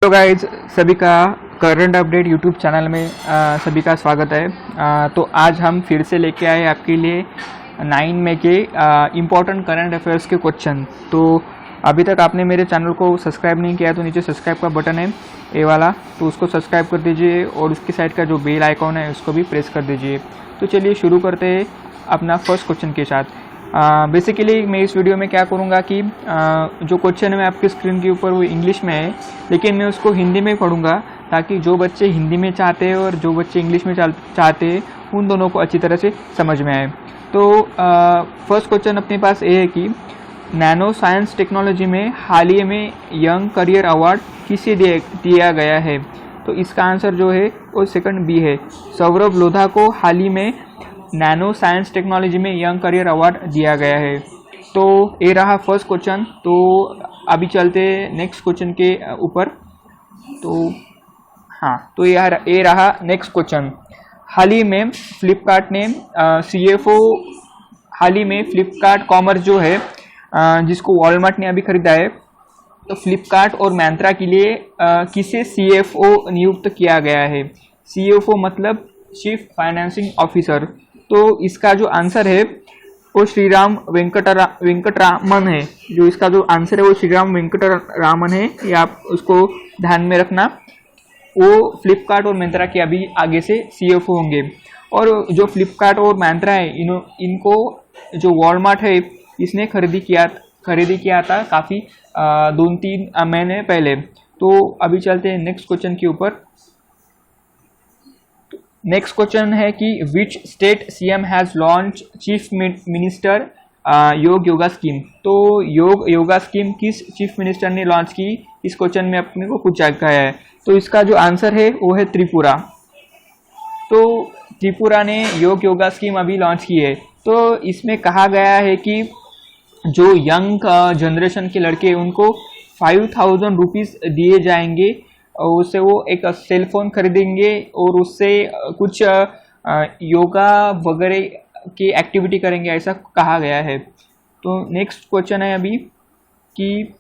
तो गाइज सभी का करंट अपडेट यूट्यूब चैनल में सभी का स्वागत है। तो आज हम फिर से लेके आए आपके लिए 9 मई के इम्पोर्टेंट करंट अफेयर्स के क्वेश्चन। तो अभी तक आपने मेरे चैनल को सब्सक्राइब नहीं किया तो नीचे सब्सक्राइब का बटन है ए वाला, तो उसको सब्सक्राइब कर दीजिए और उसकी साइड का जो बेल आइकॉन है उसको भी प्रेस कर दीजिए। तो चलिए शुरू करते हैं अपना फर्स्ट क्वेश्चन के साथ। बेसिकली मैं इस वीडियो में क्या करूँगा कि जो क्वेश्चन है आपकी स्क्रीन के ऊपर वो इंग्लिश में है, लेकिन मैं उसको हिंदी में पढ़ूंगा ताकि जो बच्चे हिंदी में चाहते हैं और जो बच्चे इंग्लिश में चाहते हैं उन दोनों को अच्छी तरह से समझ में आए। तो फर्स्ट क्वेश्चन अपने पास ये है कि नैनो साइंस टेक्नोलॉजी में हाल ही में यंग करियर अवार्ड किसे दिया गया है? तो इसका आंसर जो है वो सेकंड बी है। सौरभ लोधा को हाल ही में नैनो साइंस टेक्नोलॉजी में यंग करियर अवार्ड दिया गया है। तो ये रहा फर्स्ट क्वेश्चन। तो अभी चलते नेक्स्ट क्वेश्चन के ऊपर। तो हाँ, तो ये रहा नेक्स्ट क्वेश्चन। हाल ही में फ्लिपकार्ट ने CFO हाल ही में फ्लिपकार्ट कॉमर्स जो है जिसको वॉलमार्ट ने अभी खरीदा है, तो फ्लिपकार्ट और मैंत्रा के लिए किसे CFO नियुक्त किया गया है? CFO मतलब चीफ फाइनेंसिंग ऑफिसर। तो इसका जो आंसर है वो श्रीराम वेंकटरामन है। जो इसका जो आंसर है वो श्रीराम वेंकटरामन है, ये आप उसको ध्यान में रखना। वो फ्लिपकार्ट और मैंत्रा के अभी आगे से CFO होंगे। और जो फ्लिपकार्ट और मैंत्रा है इनको जो वॉलमार्ट है इसने खरीदी किया था काफ़ी 2-3 महीने पहले। तो अभी चलते हैं नेक्स्ट क्वेश्चन के ऊपर। नेक्स्ट क्वेश्चन है कि which state CM has launch chief minister yoga scheme? तो योगा स्कीम किस चीफ मिनिस्टर ने लॉन्च की, इस क्वेश्चन में अपने को पूछा गया है। तो इसका जो आंसर है वो है त्रिपुरा। तो त्रिपुरा ने योगा स्कीम अभी लॉन्च की है। तो इसमें कहा गया है कि जो यंग जनरेशन के लड़के हैं उनको 5,000 रुपीज़ दिए जाएंगे और उससे वो एक सेल फोन खरीदेंगे और उससे कुछ योगा वगैरह की एक्टिविटी करेंगे, ऐसा कहा गया है। तो नेक्स्ट क्वेश्चन है अभी कि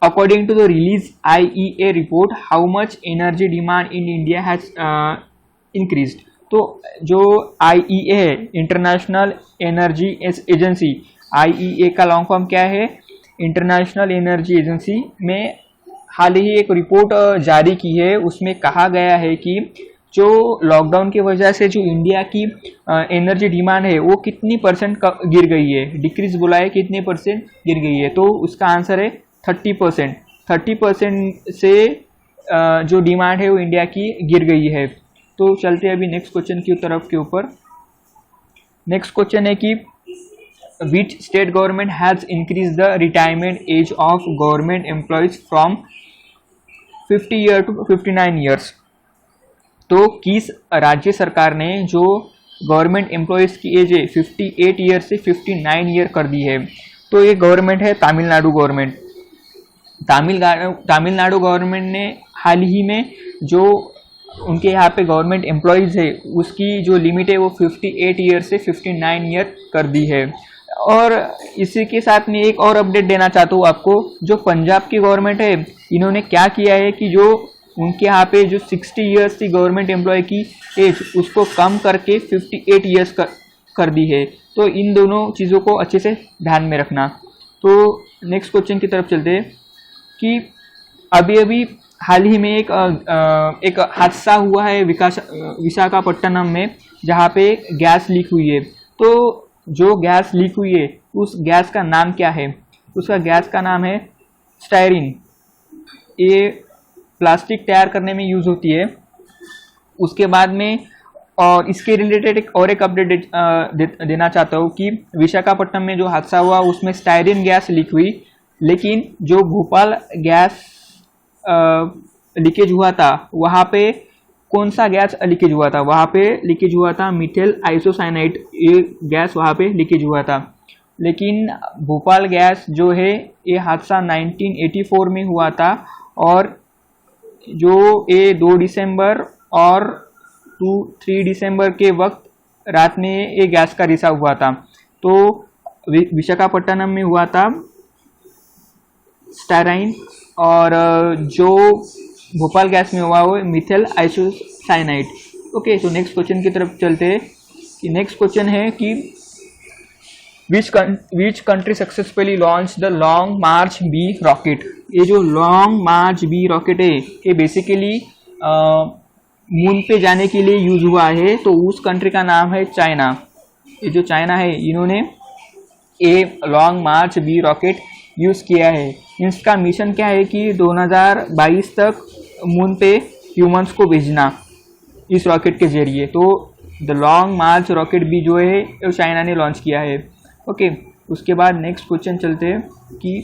according to the release IEA report how much energy demand in India has increased? तो जो IEA है, इंटरनेशनल एनर्जी एजेंसी, IEA का लॉन्ग फॉर्म क्या है? इंटरनेशनल एनर्जी एजेंसी में हाल ही एक रिपोर्ट जारी की है। उसमें कहा गया है कि जो लॉकडाउन की वजह से जो इंडिया की एनर्जी डिमांड है वो कितनी परसेंट गिर गई है, डिक्रीज बोला है, कितने परसेंट गिर गई है? तो उसका आंसर है 30%। 30% से जो डिमांड है वो इंडिया की गिर गई है। तो चलते हैं अभी नेक्स्ट क्वेश्चन की तरफ के ऊपर। नेक्स्ट क्वेश्चन है कि which state government has increased the retirement age of government employees from 50 years to 59 years? तो किस राज्य सरकार ने जो गवर्नमेंट एम्प्लॉयज़ की एज है 58 ईयर से 59 ईयर कर दी है? तो ये गवर्नमेंट है तमिलनाडु गवर्नमेंट। तमिलनाडु गवर्नमेंट ने हाल ही में जो उनके यहाँ पे गवर्नमेंट एम्प्लॉयज़ है उसकी जो लिमिट है वो 58 ईयर से 59 ईयर कर दी है। और इसी के साथ में एक और अपडेट देना चाहता हूँ आपको। जो पंजाब की गवर्नमेंट है इन्होंने क्या किया है कि जो उनके यहाँ पे जो 60 ईयर्स थी गवर्नमेंट एम्प्लॉय की एज, उसको कम करके 58 ईयर्स कर दी है। तो इन दोनों चीज़ों को अच्छे से ध्यान में रखना। तो नेक्स्ट क्वेश्चन की तरफ चलते हैं कि अभी हाल ही में एक हादसा हुआ है विशाखापट्टनम में, जहाँ पे गैस लीक हुई है। तो जो गैस लीक हुई है उस गैस का नाम क्या है? उसका गैस का नाम है स्टायरीन। ये प्लास्टिक तैयार करने में यूज़ होती है। उसके बाद में और इसके रिलेटेड एक अपडेट देना चाहता हूँ कि विशाखापट्टनम में जो हादसा हुआ उसमें स्टायरीन गैस लीक हुई, लेकिन जो भोपाल गैस लीकेज हुआ था वहाँ पे कौन सा गैस लीकेज हुआ था? वहाँ पे लीकेज हुआ था मिथाइल आइसोसाइनाइड, ये गैस वहाँ पे लीकेज हुआ था। लेकिन भोपाल गैस जो है ये हादसा 1984 में हुआ था और जो ये 2 दिसंबर और 3 दिसंबर के वक्त रात में ये गैस का रिसाव हुआ था। तो विशाखापट्टनम में हुआ था स्टायरीन और जो भोपाल गैस में हुआ वो मिथाइल आइसोसाइनाइड। ओके, तो नेक्स्ट क्वेश्चन की तरफ चलते हैं कि नेक्स्ट क्वेश्चन है कि which country successfully launch the Long March B rocket. ये जो लॉन्ग मार्च बी रॉकेट है ये बेसिकली मून पे जाने के लिए यूज हुआ है, तो उस कंट्री का नाम है चाइना। ये जो चाइना है इन्होंने ये long March B rocket use किया है। इसका मिशन क्या है कि 2022 तक मून पे ह्यूमंस को भेजना इस रॉकेट के जरिए। तो द लॉन्ग मार्च रॉकेट भी जो है वो चाइना ने लॉन्च किया है। ओके, उसके बाद नेक्स्ट क्वेश्चन चलते हैं कि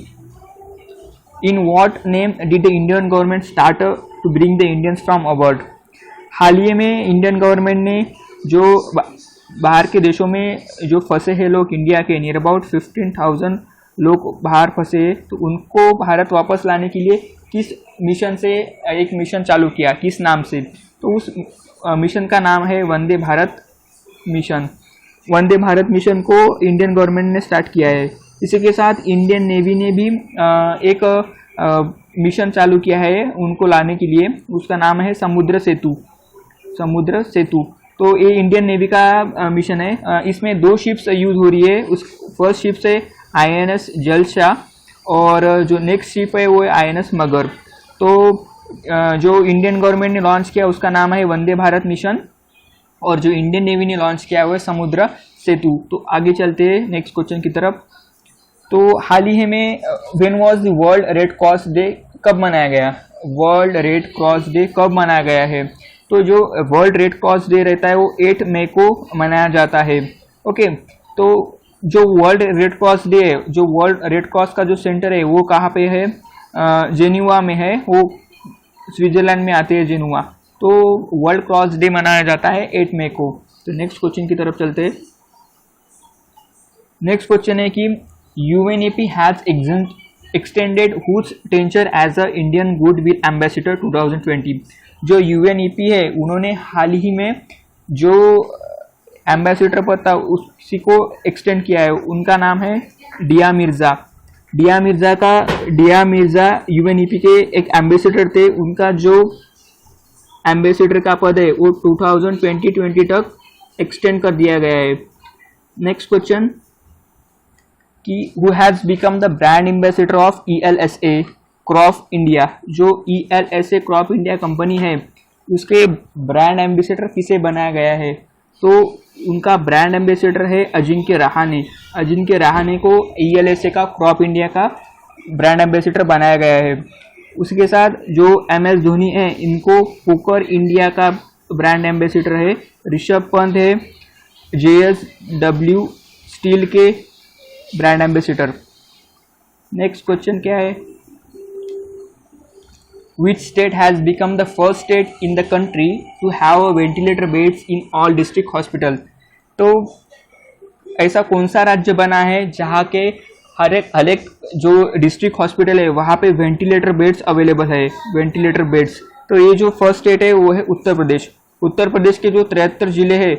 in what name did the Indian government start to bring the Indians from abroad. हाल ही में इंडियन गवर्नमेंट ने जो बाहर के देशों में जो फंसे हैं लोग इंडिया के, नियर अबाउट 15,000 लोग बाहर फंसे, तो उनको भारत वापस लाने के लिए किस मिशन से एक मिशन चालू किया, किस नाम से? तो उस मिशन का नाम है वंदे भारत मिशन। वंदे भारत मिशन को इंडियन गवर्नमेंट ने स्टार्ट किया है। इसी के साथ इंडियन नेवी ने भी एक मिशन चालू किया है उनको लाने के लिए, उसका नाम है समुद्र सेतु। समुद्र सेतु तो ये इंडियन नेवी का मिशन है। इसमें 2 शिप्स यूज हो रही है। उस फर्स्ट शिप से INS जलशाह और जो नेक्स्ट शिप है वो है INS मगर। तो जो इंडियन गवर्नमेंट ने लॉन्च किया उसका नाम है वंदे भारत मिशन, और जो इंडियन नेवी ने लॉन्च किया हुआ है समुद्र सेतु। तो आगे चलते हैं नेक्स्ट क्वेश्चन की तरफ। तो हाल ही में when was the world red cross day कब मनाया गया? वर्ल्ड रेड क्रॉस डे कब मनाया गया है? तो जो वर्ल्ड रेड क्रॉस डे रहता है वो 8 मई को मनाया जाता है। ओके, तो जो वर्ल्ड रेड क्रॉस डे है, जो वर्ल्ड रेड क्रॉस का जो सेंटर है वो कहाँ पे है? जेनीवा में है, वो स्विट्जरलैंड में आते हैं जेनुआ। तो वर्ल्ड क्रॉस डे मनाया जाता है 8 मई को। तो नेक्स्ट क्वेश्चन की तरफ चलते हैं। नेक्स्ट क्वेश्चन है कि UNEP has extended whose tenure as a Indian goodwill ambassador 2020। जो UNEP है उन्होंने हाल ही में जो एम्बेसडर पद था उसी को एक्सटेंड किया है। उनका नाम है डिया मिर्जा। डिया मिर्जा UNEP के एक एम्बेसडर थे। उनका जो एम्बेसडर का पद है वो 2020 तक एक्सटेंड कर दिया गया है। नेक्स्ट क्वेश्चन कि who has become the brand ambassador of ELSA crop India. जो ELSA क्रॉप इंडिया कंपनी है उसके ब्रांड एम्बेसडर किसे बनाया गया है? तो उनका ब्रांड एम्बेसडर है अजिंक्य रहाणे। अजिंक्य रहाणे को ELSA का क्रॉप इंडिया का ब्रांड एम्बेसडर बनाया गया है। उसके साथ जो MS धोनी है इनको पोकर इंडिया का ब्रांड एम्बेसडर है। ऋषभ पंत है JSW स्टील के ब्रांड एम्बेसडर। नेक्स्ट क्वेश्चन क्या है? Which state has become the first state in the country to have a ventilator beds in all district hospital? तो ऐसा कौन सा राज्य बना है जहाँ के हर एक जो डिस्ट्रिक्ट हॉस्पिटल है वहाँ पे वेंटिलेटर बेड्स अवेलेबल है, वेंटिलेटर बेड्स। तो ये जो फर्स्ट स्टेट है वो है उत्तर प्रदेश। उत्तर प्रदेश के जो 73 जिले हैं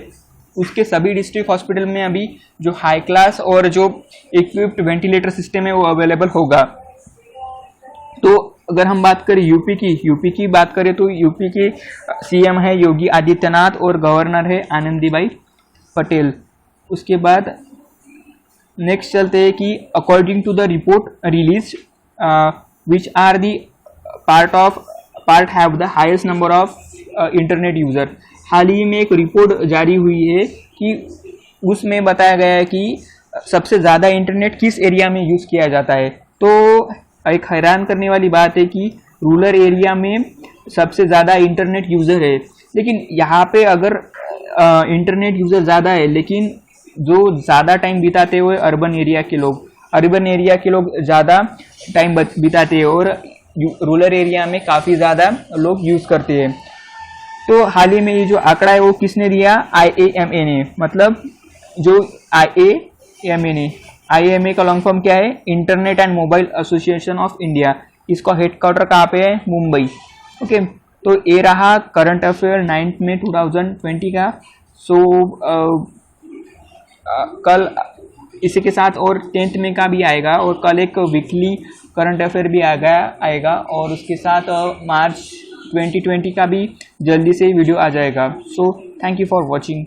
उसके सभी डिस्ट्रिक्ट हॉस्पिटल में अभी जो हाई क्लास और जो इक्विप्ड वेंटिलेटर सिस्टम है वो अवेलेबल होगा। तो अगर हम बात करें यूपी की बात करें तो यूपी के CM है योगी आदित्यनाथ और गवर्नर है आनंदीबाई पटेल। उसके बाद नेक्स्ट चलते हैं कि according to the report release which are the part have the highest number of internet user. हाल ही में एक रिपोर्ट जारी हुई है कि उसमें बताया गया है कि सबसे ज़्यादा इंटरनेट किस एरिया में यूज़ किया जाता है। तो एक हैरान करने वाली बात है कि रूरल एरिया में सबसे ज़्यादा इंटरनेट यूज़र है, लेकिन यहाँ पे अगर इंटरनेट यूज़र ज़्यादा है लेकिन जो ज़्यादा टाइम बिताते हुए अर्बन एरिया के लोग ज़्यादा टाइम बिताते हैं और रूरल एरिया में काफ़ी ज़्यादा लोग यूज़ करते हैं। तो हाल ही में ये जो आंकड़ा है वो किसने दिया? IAMA ने। मतलब जो IAMA का लॉन्ग फॉर्म क्या है? Internet and mobile association of India. इसका हेडक्वार्टर कहाँ पे है? मुंबई। ओके, तो ये रहा करंट अफेयर 9 मई 2020 का। सो कल इसी के साथ और 10th में का भी आएगा, और कल एक वीकली करंट अफेयर भी आएगा और उसके साथ मार्च 2020 का भी जल्दी से वीडियो आ जाएगा। So thank you for watching.